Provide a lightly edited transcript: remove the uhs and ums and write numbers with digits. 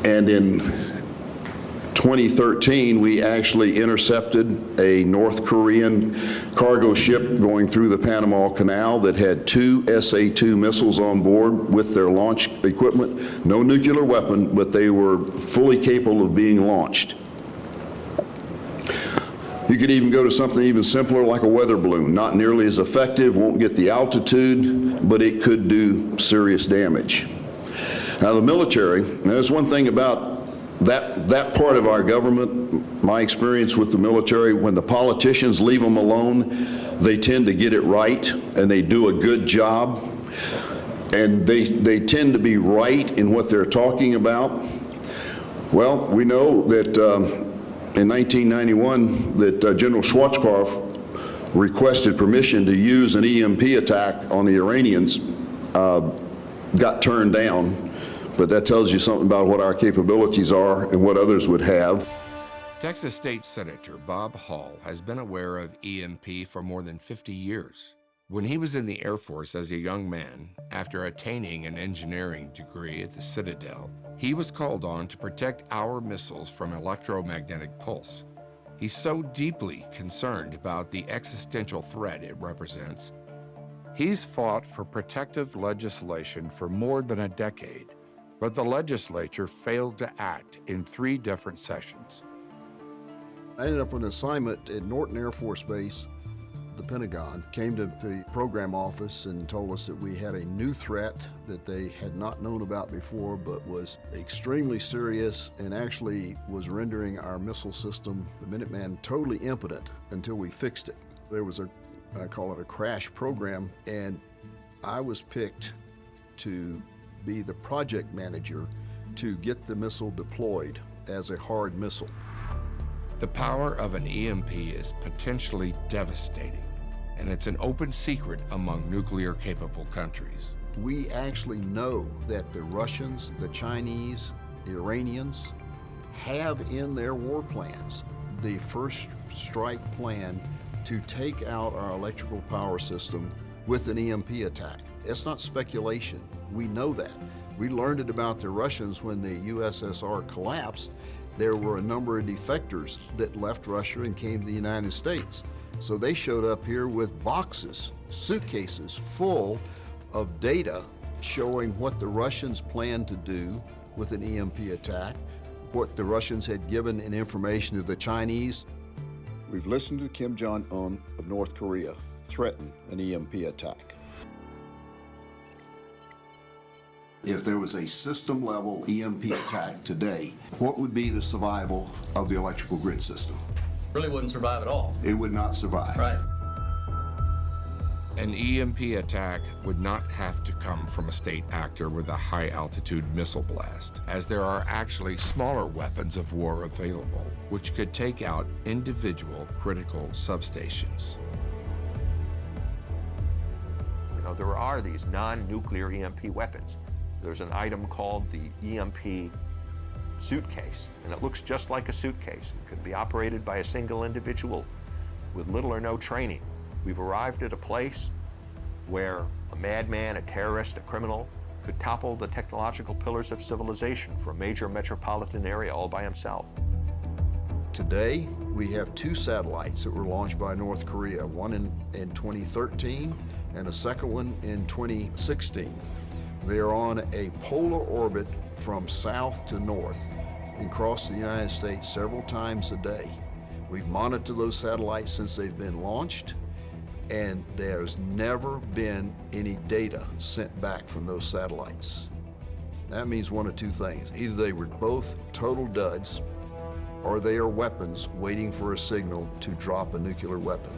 And in 2013, we actually intercepted a North Korean cargo ship going through the Panama Canal that had 2 SA-2 missiles on board with their launch equipment. No nuclear weapon, but they were fully capable of being launched. You could even go to something even simpler like a weather balloon. Not nearly as effective, won't get the altitude, but it could do serious damage. Now the military, there's one thing about that part of our government, my experience with the military, when the politicians leave them alone, they tend to get it right and they do a good job. And they tend to be right in what they're talking about. Well, we know that in 1991 that General Schwarzkopf requested permission to use an EMP attack on the Iranians, got turned down. But that tells you something about what our capabilities are and what others would have. Texas State Senator Bob Hall has been aware of EMP for more than 50 years. When he was in the Air Force as a young man, after attaining an engineering degree at the Citadel, he was called on to protect our missiles from electromagnetic pulse. He's so deeply concerned about the existential threat it represents. He's fought for protective legislation for more than a decade. But the legislature failed to act in 3 different sessions. I ended up on an assignment at Norton Air Force Base, the Pentagon. Came to the program office and told us that we had a new threat that they had not known about before, but was extremely serious and actually was rendering our missile system, the Minuteman, totally impotent until we fixed it. There was I call it a crash program, and I was picked to be the project manager to get the missile deployed as a hard missile. The power of an EMP is potentially devastating, and it's an open secret among nuclear-capable countries. We actually know that the Russians, the Chinese, the Iranians have in their war plans the first strike plan to take out our electrical power system with an EMP attack. It's not speculation. We know that. We learned it about the Russians when the USSR collapsed. There were a number of defectors that left Russia and came to the United States. So they showed up here with boxes, suitcases full of data showing what the Russians planned to do with an EMP attack, what the Russians had given in information to the Chinese. We've listened to Kim Jong-un of North Korea threaten an EMP attack. If there was a system-level EMP attack today, what would be the survival of the electrical grid system? Really wouldn't survive at all. It would not survive. Right. An EMP attack would not have to come from a state actor with a high-altitude missile blast, as there are actually smaller weapons of war available, which could take out individual critical substations. You know, there are these non-nuclear EMP weapons. There's an item called the EMP suitcase, and it looks just like a suitcase. It could be operated by a single individual with little or no training. We've arrived at a place where a madman, a terrorist, a criminal could topple the technological pillars of civilization for a major metropolitan area all by himself. Today, we have 2 satellites that were launched by North Korea, one in 2013 and a second one in 2016. They are on a polar orbit from south to north and cross the United States several times a day. We've monitored those satellites since they've been launched, and there's never been any data sent back from those satellites. That means one of 2 things. Either they were both total duds, or they are weapons waiting for a signal to drop a nuclear weapon.